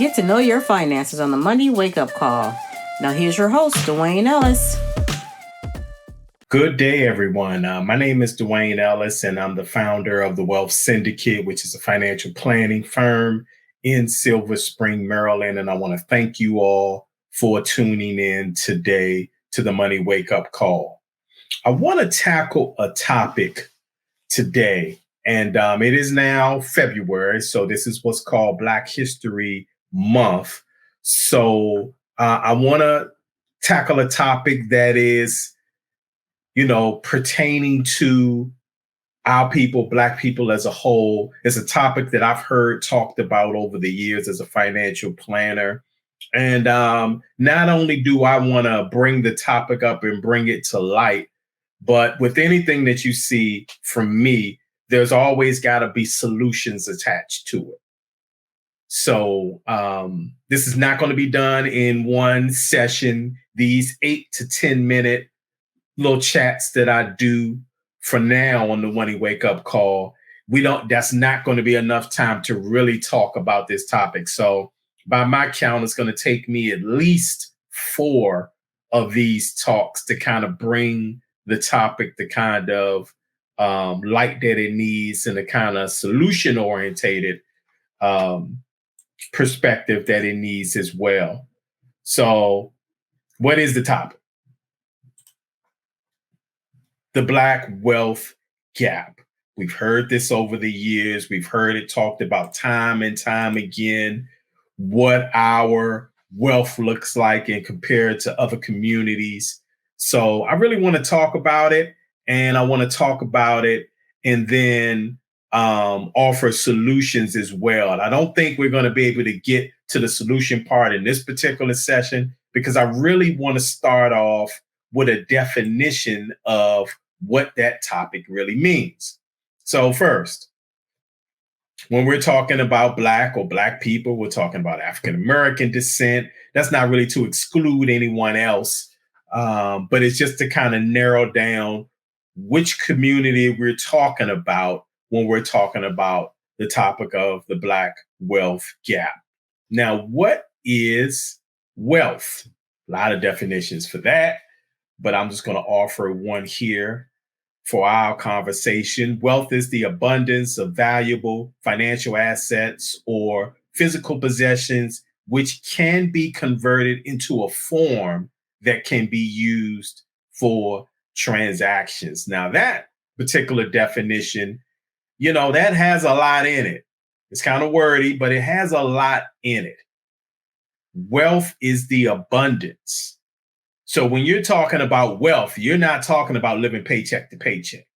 get to know your finances on the Money Wake Up Call. Now here's your host, Dwayne Ellis. Good day, everyone. My name is Dwayne Ellis, and I'm the founder of the Wealth Syndicate, which is a financial planning firm in Silver Spring, Maryland. And I want to thank you all for tuning in today to the Money Wake Up Call. I want to tackle a topic today, and it is now February, so this is what's called Black History Month. So I want to tackle a topic that is, pertaining to our people, Black people as a whole. It's a topic that I've heard talked about over the years as a financial planner. And not only do I want to bring the topic up and bring it to light, but with anything that you see from me, there's always got to be solutions attached to it. So this is not going to be done in one session. These 8 to 10 minute little chats that I do for now on the Money Wake Up Call, that's not going to be enough time to really talk about this topic. So by my count, it's going to take me at least 4 of these talks to kind of bring the topic the kind of light that it needs and the kind of solution orientated perspective that it needs as well. So what is the topic? The Black wealth gap. We've heard this over the years. We've heard it talked about time and time again, what our wealth looks like and compared to other communities. So I really want to talk about it, and I want to talk about it and then offer solutions as well. And I don't think we're going to be able to get to the solution part in this particular session, because I really want to start off with a definition of what that topic really means. So first, when we're talking about Black or Black people, we're talking about African-American descent. That's not really to exclude anyone else, but it's just to kind of narrow down which community we're talking about when we're talking about the topic of the Black wealth gap. Now, what is wealth? A lot of definitions for that, but I'm just going to offer one here for our conversation. Wealth is the abundance of valuable financial assets or physical possessions, which can be converted into a form that can be used for transactions. Now, that particular definition, that has a lot in it. It's kind of wordy, but it has a lot in it. Wealth is the abundance. So when you're talking about wealth, you're not talking about living paycheck to paycheck.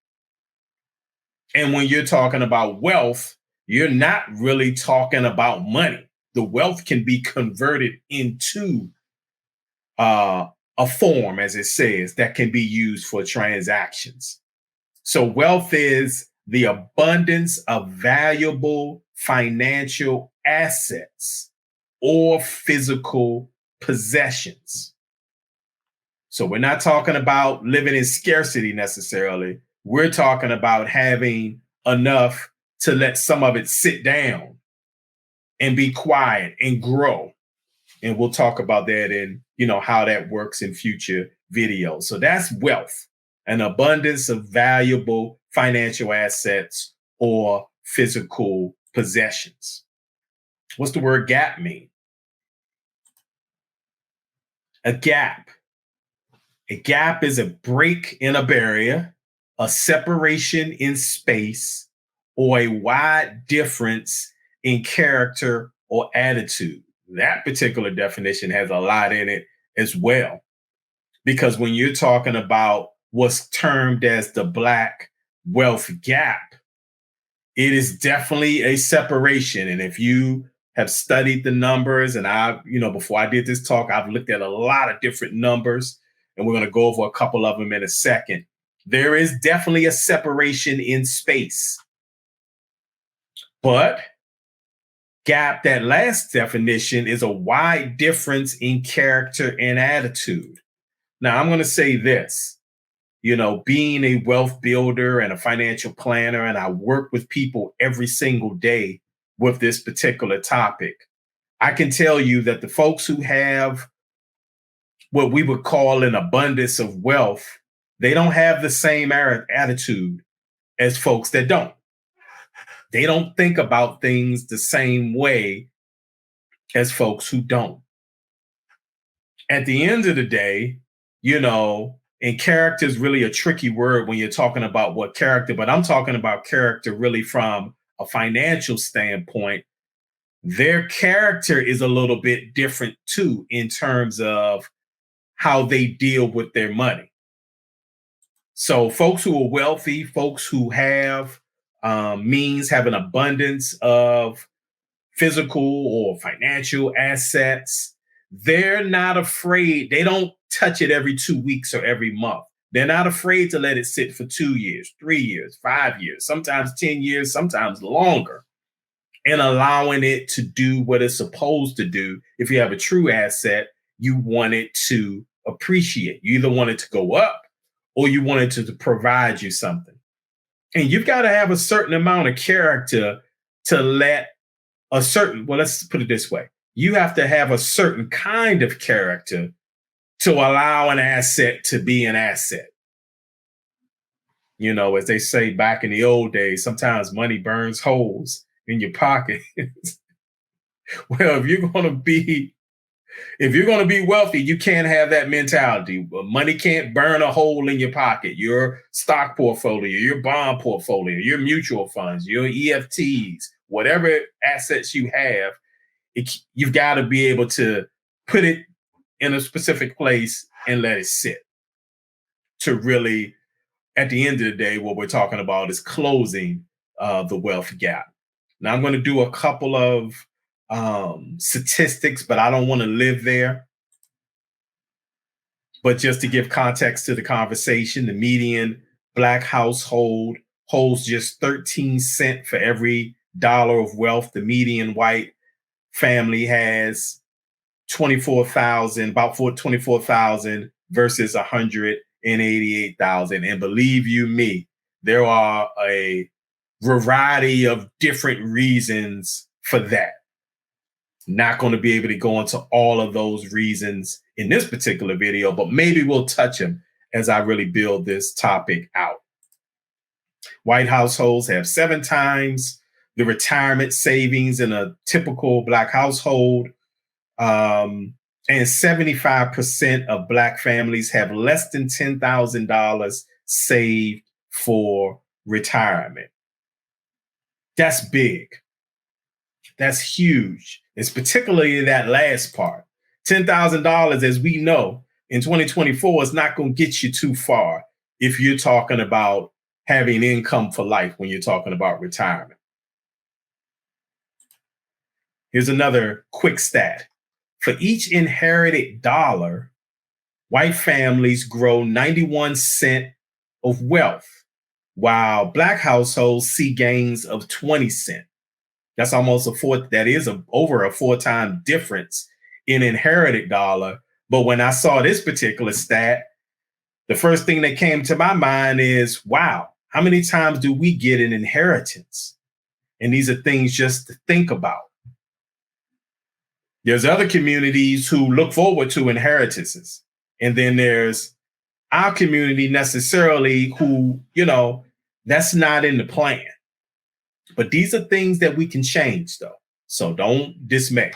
And when you're talking about wealth, you're not really talking about money. The wealth can be converted into a form, as it says, that can be used for transactions. So wealth is the abundance of valuable financial assets or physical possessions. So we're not talking about living in scarcity necessarily. We're talking about having enough to let some of it sit down and be quiet and grow. And we'll talk about that and, how that works in future videos. So that's wealth, an abundance of valuable financial assets or physical possessions. What's the word gap mean? A gap. A gap is a break in a barrier, a separation in space, or a wide difference in character or attitude. That particular definition has a lot in it as well. Because when you're talking about what's termed as the Black wealth gap, it is definitely a separation. And if you have studied the numbers, and before I did this talk, I've looked at a lot of different numbers, and we're going to go over a couple of them in a second. There is definitely a separation in space. But gap, that last definition, is a wide difference in character and attitude. Now, I'm going to say this, being a wealth builder and a financial planner, and I work with people every single day with this particular topic, I can tell you that the folks who have what we would call an abundance of wealth, they don't have the same attitude as folks that don't. They don't think about things the same way as folks who don't. At the end of the day, and character is really a tricky word when you're talking about what character, but I'm talking about character really from a financial standpoint. Their character is a little bit different too in terms of how they deal with their money. So folks who are wealthy, folks who have means, have an abundance of physical or financial assets, they're not afraid. They don't touch it every 2 weeks or every month. They're not afraid to let it sit for 2 years, 3 years, 5 years, sometimes 10 years, sometimes longer, and allowing it to do what it's supposed to do. If you have a true asset, you want it to appreciate. You either want it to go up or you want it to provide you something. And you've got to have a certain amount of character to let let's put it this way. You have to have a certain kind of character to allow an asset to be an asset. As they say back in the old days, sometimes money burns holes in your pocket. Well, if you're going to be wealthy, you can't have that mentality. Money can't burn a hole in your pocket. Your stock portfolio, your bond portfolio, your mutual funds, your EFTs, whatever assets you have, you've got to be able to put it in a specific place and let it sit. To really, at the end of the day, what we're talking about is closing the wealth gap. Now, I'm going to do a couple of statistics, but I don't want to live there. But just to give context to the conversation, the median Black household holds just 13 cents for every dollar of wealth. The median white family has 24,000 versus 188,000. And believe you me, there are a variety of different reasons for that. Not going to be able to go into all of those reasons in this particular video, but maybe we'll touch them as I really build this topic out. White households have 7 times the retirement savings in a typical Black household. And 75% of Black families have less than $10,000 saved for retirement. That's big. That's huge. It's particularly that last part. $10,000, as we know, in 2024 is not going to get you too far if you're talking about having income for life when you're talking about retirement. Here's another quick stat. For each inherited dollar, white families grow 91 cents of wealth, while Black households see gains of 20 cents. That's almost over a 4-time difference in inherited dollar. But when I saw this particular stat, the first thing that came to my mind is, wow, how many times do we get an inheritance? And these are things just to think about. There's other communities who look forward to inheritances. And then there's our community necessarily who, that's not in the plan. But these are things that we can change, though. So don't dismay.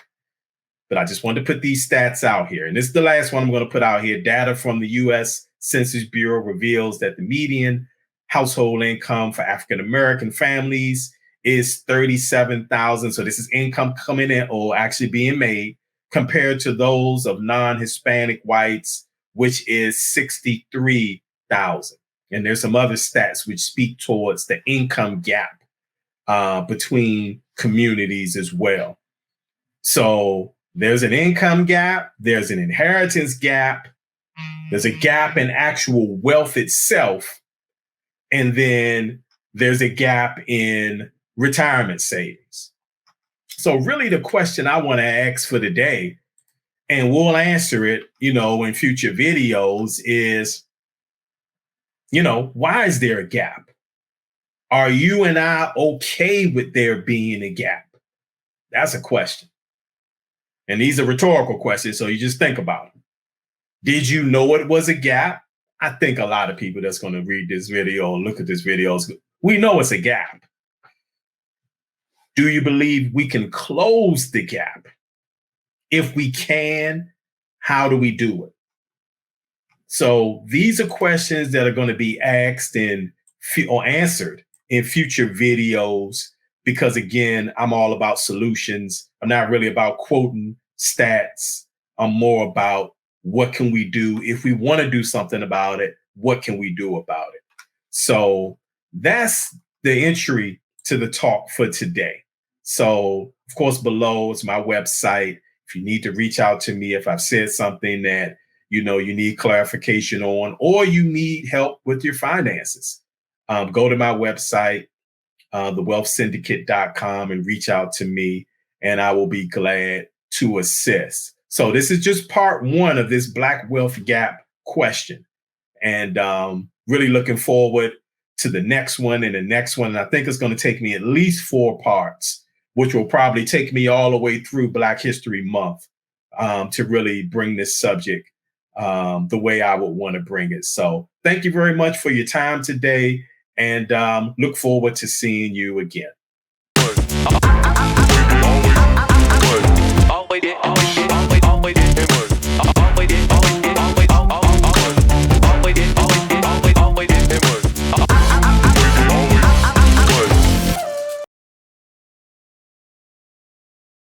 But I just wanted to put these stats out here. And this is the last one I'm going to put out here. Data from the U.S. Census Bureau reveals that the median household income for African-American families is $37,000. So this is income coming in or actually being made compared to those of non-Hispanic whites, which is $63,000. And there's some other stats which speak towards the income gap between communities as well. So there's an income gap, there's an inheritance gap, there's a gap in actual wealth itself, and then there's a gap in retirement savings. So really the question I want to ask for today, and we'll answer it, in future videos is, why is there a gap? Are you and I okay with there being a gap? That's a question. And these are rhetorical questions, so you just think about them. Did you know it was a gap? I think a lot of people that's going to read this video or look at this video, we know it's a gap. Do you believe we can close the gap? If we can, how do we do it? So these are questions that are going to be asked or answered in future videos, because again, I'm all about solutions. I'm not really about quoting stats. I'm more about what can we do if we want to do something about it? What can we do about it? So that's the entry to the talk for today. So of course, below is my website. If you need to reach out to me, if I've said something that you need clarification on, or you need help with your finances, go to my website, thewealthsyndicate.com, and reach out to me, and I will be glad to assist. So this is just part one of this Black Wealth Gap question. And really looking forward to the next one and the next one. And I think it's going to take me at least 4 parts, which will probably take me all the way through Black History Month to really bring this subject the way I would want to bring it. So thank you very much for your time today, and look forward to seeing you again.